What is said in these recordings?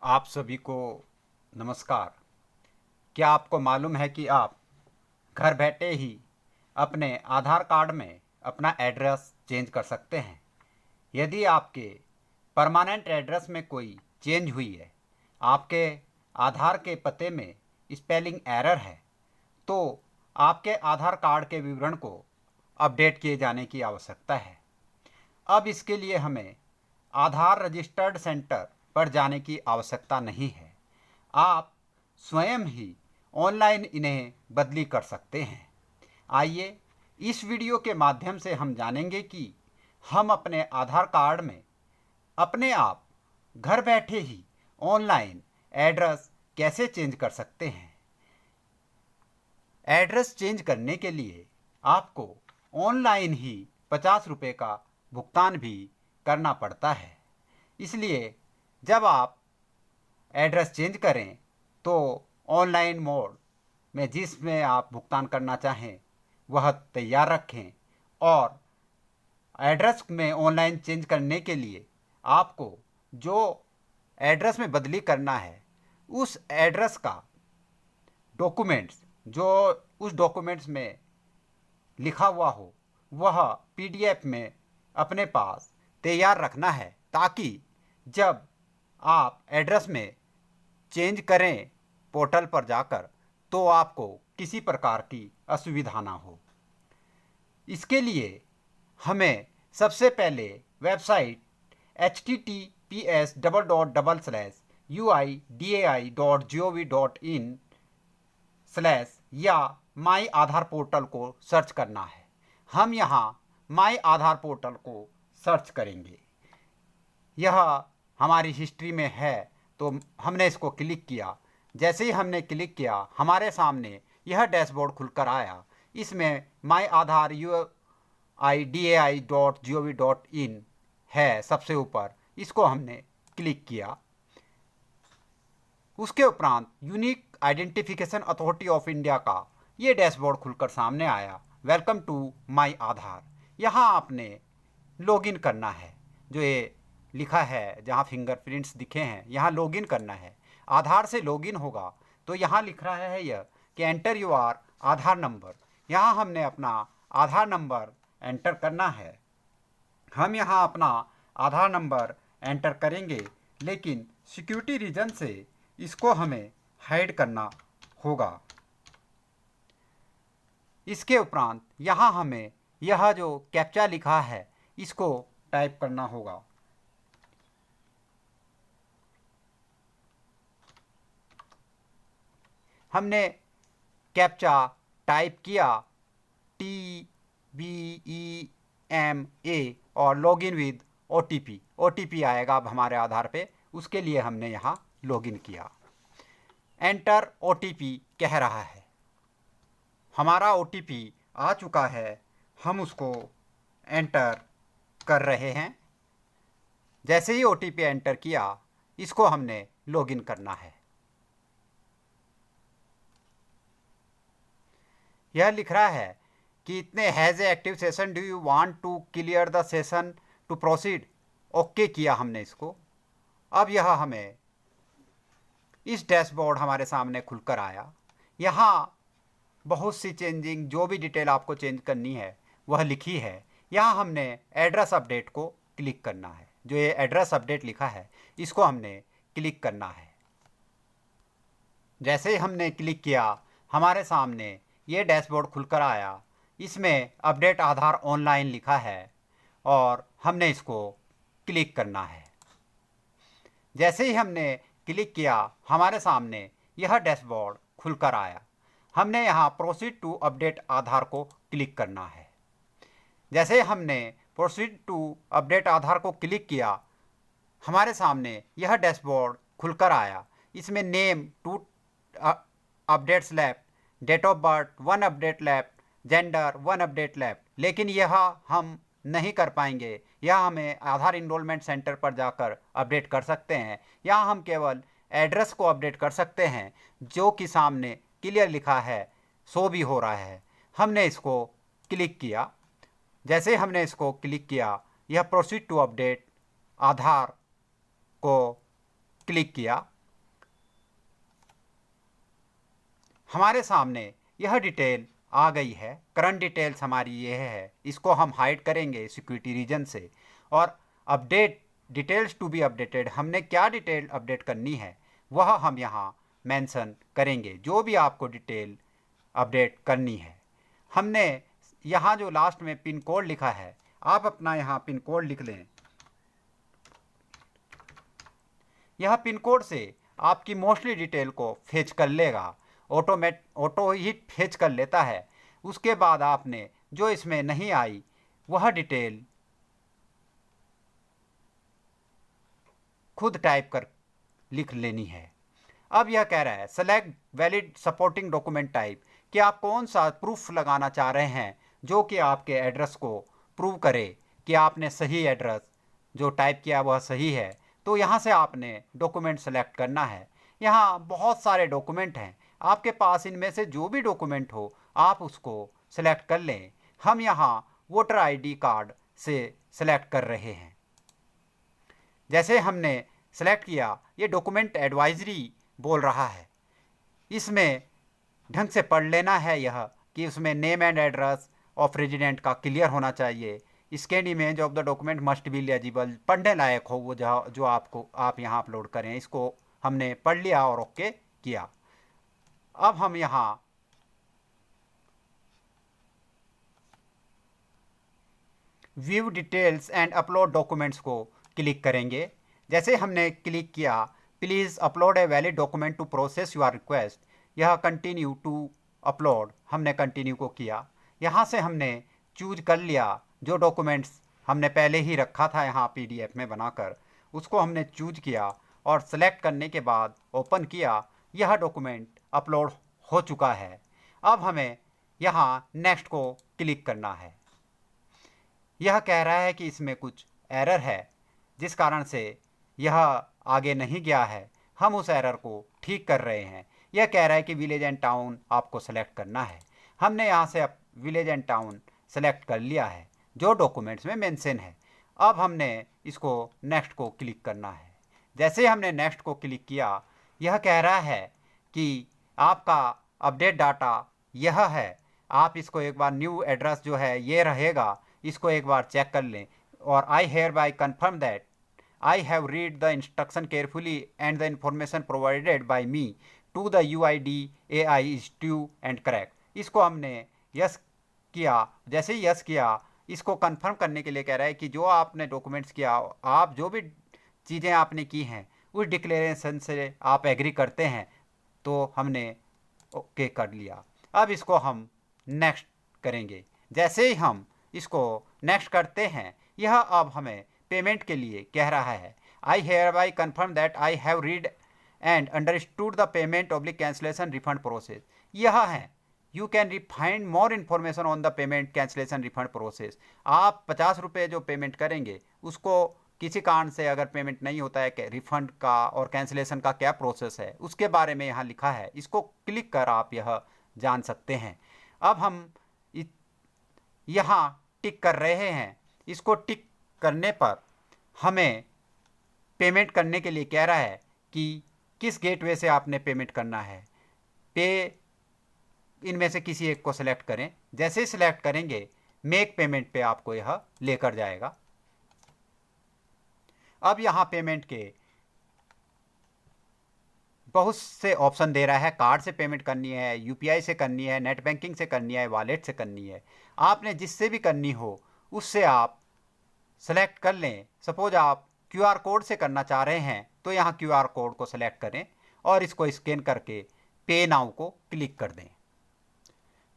आप सभी को नमस्कार। क्या आपको मालूम है कि आप घर बैठे ही अपने आधार कार्ड में अपना एड्रेस चेंज कर सकते हैं? यदि आपके परमानेंट एड्रेस में कोई चेंज हुई है, आपके आधार के पते में स्पेलिंग एरर है, तो आपके आधार कार्ड के विवरण को अपडेट किए जाने की आवश्यकता है। अब इसके लिए हमें आधार रजिस्टर्ड सेंटर पर जाने की आवश्यकता नहीं है। आप स्वयं ही ऑनलाइन इन्हें बदली कर सकते हैं। आइए इस वीडियो के माध्यम से हम जानेंगे कि हम अपने आधार कार्ड में अपने आप घर बैठे ही ऑनलाइन एड्रेस कैसे चेंज कर सकते हैं। एड्रेस चेंज करने के लिए आपको ऑनलाइन ही 50 रुपये का भुगतान भी करना पड़ता है। इसलिए जब आप एड्रेस चेंज करें तो ऑनलाइन मोड में जिसमें आप भुगतान करना चाहें वह तैयार रखें, और एड्रेस में ऑनलाइन चेंज करने के लिए आपको जो एड्रेस में बदली करना है उस एड्रेस का डॉक्यूमेंट्स जो उस डॉक्यूमेंट्स में लिखा हुआ हो वह पीडीएफ में अपने पास तैयार रखना है, ताकि जब आप एड्रेस में चेंज करें पोर्टल पर जाकर तो आपको किसी प्रकार की असुविधा ना हो। इसके लिए हमें सबसे पहले वेबसाइट https://uidai.gov.in/ या माई आधार पोर्टल को सर्च करना है। हम यहाँ माई आधार पोर्टल को सर्च करेंगे। यह हमारी हिस्ट्री में है तो हमने इसको क्लिक किया। जैसे ही हमने क्लिक किया हमारे सामने यह डैशबोर्ड खुलकर आया। इसमें माई आधार UIDAI.gov.in है सबसे ऊपर, इसको हमने क्लिक किया। उसके उपरांत unique identification authority of India का ये डैशबोर्ड खुलकर सामने आया। वेलकम टू माई आधार। यहाँ आपने लॉगिन करना है। जो ये लिखा है जहाँ फिंगरप्रिंट्स दिखे हैं यहाँ लॉगिन करना है। आधार से लॉगिन होगा तो यहाँ लिख रहा है यह कि एंटर योर आधार नंबर। यहाँ हमने अपना आधार नंबर एंटर करना है। हम यहाँ अपना आधार नंबर एंटर करेंगे, लेकिन सिक्योरिटी रीजन से इसको हमें हाइड करना होगा। इसके उपरांत यहाँ हमें यह जो कैप्चा लिखा है इसको टाइप करना होगा। हमने कैप्चा टाइप किया TBEMA और लॉगिन विद OTP आएगा अब हमारे आधार पे। उसके लिए हमने यहाँ लॉगिन किया। एंटर OTP कह रहा है। हमारा OTP आ चुका है, हम उसको एंटर कर रहे हैं। जैसे ही OTP एंटर किया इसको हमने लॉगिन करना है। यह लिख रहा है कि इतने has a active session, do you want to clear the session to proceed. Okay किया हमने इसको। अब यह हमें इस डैशबोर्ड हमारे सामने खुलकर आया। यहाँ बहुत सी चेंजिंग जो भी डिटेल आपको चेंज करनी है वह लिखी है। यहाँ हमने एड्रेस अपडेट को क्लिक करना है। जो ये एड्रेस अपडेट लिखा है इसको हमने क्लिक करना है। जैसे ही हमने क्लिक किया हमारे सामने ये डैशबोर्ड खुलकर आया। इसमें अपडेट आधार ऑनलाइन लिखा है और हमने इसको क्लिक करना है। जैसे ही हमने क्लिक किया हमारे सामने यह डैशबोर्ड खुलकर आया। हमने यहाँ प्रोसीड टू अपडेट आधार को क्लिक करना है। जैसे हमने प्रोसीड टू अपडेट आधार को क्लिक किया हमारे सामने यह डैशबोर्ड खुलकर आया। इसमें name 2 updates left, date of birth 1 update left, gender 1 update left. लेकिन यह हम नहीं कर पाएंगे। यह हमें आधार इनरोलमेंट सेंटर पर जाकर अपडेट कर सकते हैं। यहाँ हम केवल एड्रेस को अपडेट कर सकते हैं जो कि सामने क्लियर लिखा है, शो भी हो रहा है। हमने इसको क्लिक किया। जैसे हमने इसको क्लिक किया यह प्रोसीड टू अपडेट आधार को क्लिक किया। हमारे सामने यह डिटेल आ गई है। करंट डिटेल्स हमारी ये है, इसको हम हाइड करेंगे सिक्योरिटी रीजन से। और update details to be updated, हमने क्या डिटेल अपडेट करनी है वह हम यहाँ मेंशन करेंगे, जो भी आपको डिटेल अपडेट करनी है। हमने यहाँ जो लास्ट में पिन कोड लिखा है, आप अपना यहाँ पिन कोड लिख लें। यह पिन कोड से आपकी मोस्टली डिटेल को फेच कर लेगा, ऑटो ही फेच कर लेता है। उसके बाद आपने जो इसमें नहीं आई वह डिटेल खुद टाइप कर लिख लेनी है। अब यह कह रहा है select valid supporting document type, कि आप कौन सा प्रूफ लगाना चाह रहे हैं जो कि आपके एड्रेस को प्रूव करे कि आपने सही एड्रेस जो टाइप किया वह सही है। तो यहाँ से आपने डॉक्यूमेंट सेलेक्ट करना है। यहाँ बहुत सारे डॉक्यूमेंट हैं, आपके पास इनमें से जो भी डॉक्यूमेंट हो आप उसको सेलेक्ट कर लें। हम यहाँ वोटर आईडी कार्ड से सेलेक्ट कर रहे हैं। जैसे हमने सेलेक्ट किया, ये डॉक्यूमेंट एडवाइजरी बोल रहा है, इसमें ढंग से पढ़ लेना है यह कि उसमें name and address of resident का क्लियर होना चाहिए। Scan image of the document must be legible, पढ़ने लायक हो वो जो आप यहाँ अपलोड करें। इसको हमने पढ़ लिया और ओके किया। अब हम यहाँ view details and upload documents को क्लिक करेंगे। जैसे हमने क्लिक किया, please upload a valid document to process your request, यह कंटिन्यू टू अपलोड, हमने कंटिन्यू को किया। यहाँ से हमने चूज कर लिया जो डॉक्यूमेंट्स हमने पहले ही रखा था यहाँ पीडीएफ में बनाकर, उसको हमने चूज किया और सेलेक्ट करने के बाद ओपन किया। यह डॉक्यूमेंट अपलोड हो चुका है। अब हमें यहाँ नेक्स्ट को क्लिक करना है। यह कह रहा है कि इसमें कुछ एरर है जिस कारण से यह आगे नहीं गया है। हम उस एरर को ठीक कर रहे हैं। यह कह रहा है कि विलेज एंड टाउन आपको सेलेक्ट करना है। हमने यहाँ से अब विलेज एंड टाउन सेलेक्ट कर लिया है जो डॉक्यूमेंट्स में मेंशन है। अब हमने इसको नेक्स्ट को क्लिक करना है। जैसे हमने नेक्स्ट को क्लिक किया, यह कह रहा है कि आपका अपडेट डाटा यह है। आप इसको एक बार न्यू एड्रेस जो है ये रहेगा, इसको एक बार चेक कर लें। और I hereby confirm that I have read the instruction carefully and the information provided by me to the UID AI is true and correct। इसको हमने यस किया। जैसे ही यस किया, इसको कंफर्म करने के लिए कह रहा है कि जो आपने डॉक्यूमेंट्स किया, आप जो भी चीज़ें आपने की हैं उस डिक्लेरेशन से आप एग्री करते हैं। तो हमने ओके कर लिया। अब इसको हम नेक्स्ट करेंगे। जैसे ही हम इसको नेक्स्ट करते हैं, यह अब हमें पेमेंट के लिए कह रहा है। I hereby confirm that I have read and understood the payment oblique cancellation refund process. यह है you can find more information on the payment cancellation refund process. आप 50 रुपये जो पेमेंट करेंगे उसको किसी कारण से अगर पेमेंट नहीं होता है कि रिफंड का और कैंसिलेशन का क्या प्रोसेस है उसके बारे में यहाँ लिखा है। इसको क्लिक कर आप यह जान सकते हैं। अब हम यहाँ टिक कर रहे हैं। इसको टिक करने पर हमें पेमेंट करने के लिए कह रहा है कि किस गेटवे से आपने पेमेंट करना है। पे इनमें से किसी एक को सिलेक्ट करें। जैसे ही सिलेक्ट करेंगे, मेक पेमेंट पे आपको यह लेकर जाएगा। अब यहाँ पेमेंट के बहुत से ऑप्शन दे रहा है। कार्ड से पेमेंट करनी है, यूपीआई से करनी है, नेट बैंकिंग से करनी है, वॉलेट से करनी है। आपने जिससे भी करनी हो उससे आप सेलेक्ट कर लें। सपोज आप क्यूआर कोड से करना चाह रहे हैं तो यहाँ क्यूआर कोड को सेलेक्ट करें और इसको स्कैन करके पे नाउ को क्लिक कर दें।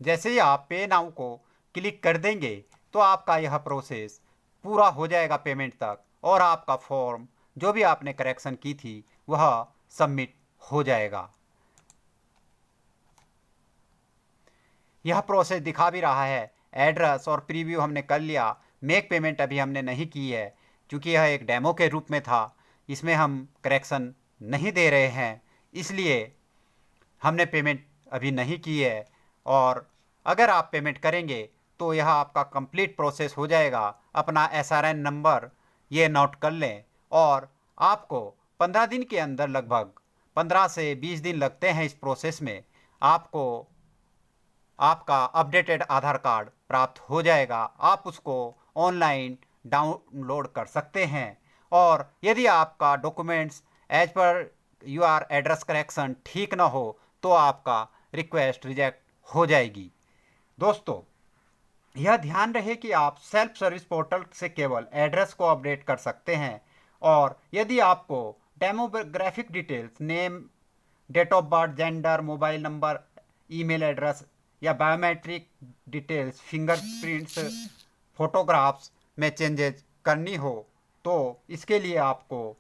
जैसे ही आप पे नाउ को क्लिक कर देंगे तो आपका यह प्रोसेस पूरा हो जाएगा पेमेंट तक, और आपका फॉर्म जो भी आपने करेक्शन की थी वह सबमिट हो जाएगा। यह प्रोसेस दिखा भी रहा है। एड्रेस और प्रीव्यू हमने कर लिया। मेक पेमेंट अभी हमने नहीं की है क्योंकि यह एक डेमो के रूप में था, इसमें हम करेक्शन नहीं दे रहे हैं, इसलिए हमने पेमेंट अभी नहीं की है। और अगर आप पेमेंट करेंगे तो यह आपका कंप्लीट प्रोसेस हो जाएगा। अपना SRN नंबर ये नोट कर लें, और आपको 15 दिन के अंदर, लगभग 15 से 20 दिन लगते हैं इस प्रोसेस में। आपको आपका अपडेटेड आधार कार्ड प्राप्त हो जाएगा। आप उसको ऑनलाइन डाउनलोड कर सकते हैं और यदि आपका documents as per your address correction ठीक ना हो तो आपका रिक्वेस्ट रिजेक्ट हो जाएगी। दोस्तों, यह ध्यान रहे कि आप सेल्फ सर्विस पोर्टल से केवल एड्रेस को अपडेट कर सकते हैं और यदि आपको demographic details, name, date of birth, gender, mobile number, email address या बायोमेट्रिक डिटेल्स, फिंगरप्रिंट्स, फोटोग्राफ्स में चेंजेस करनी हो तो इसके लिए आपको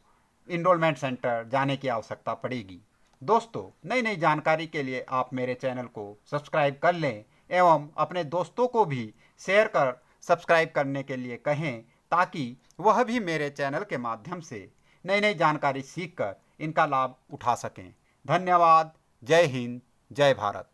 इनरोलमेंट सेंटर जाने की आवश्यकता पड़ेगी। दोस्तों, नई नई जानकारी के लिए आप मेरे चैनल को सब्सक्राइब कर लें एवं अपने दोस्तों को भी शेयर कर सब्सक्राइब करने के लिए कहें ताकि वह भी मेरे चैनल के माध्यम से नई नई जानकारी सीखकर इनका लाभ उठा सकें। धन्यवाद। जय हिंद, जय भारत।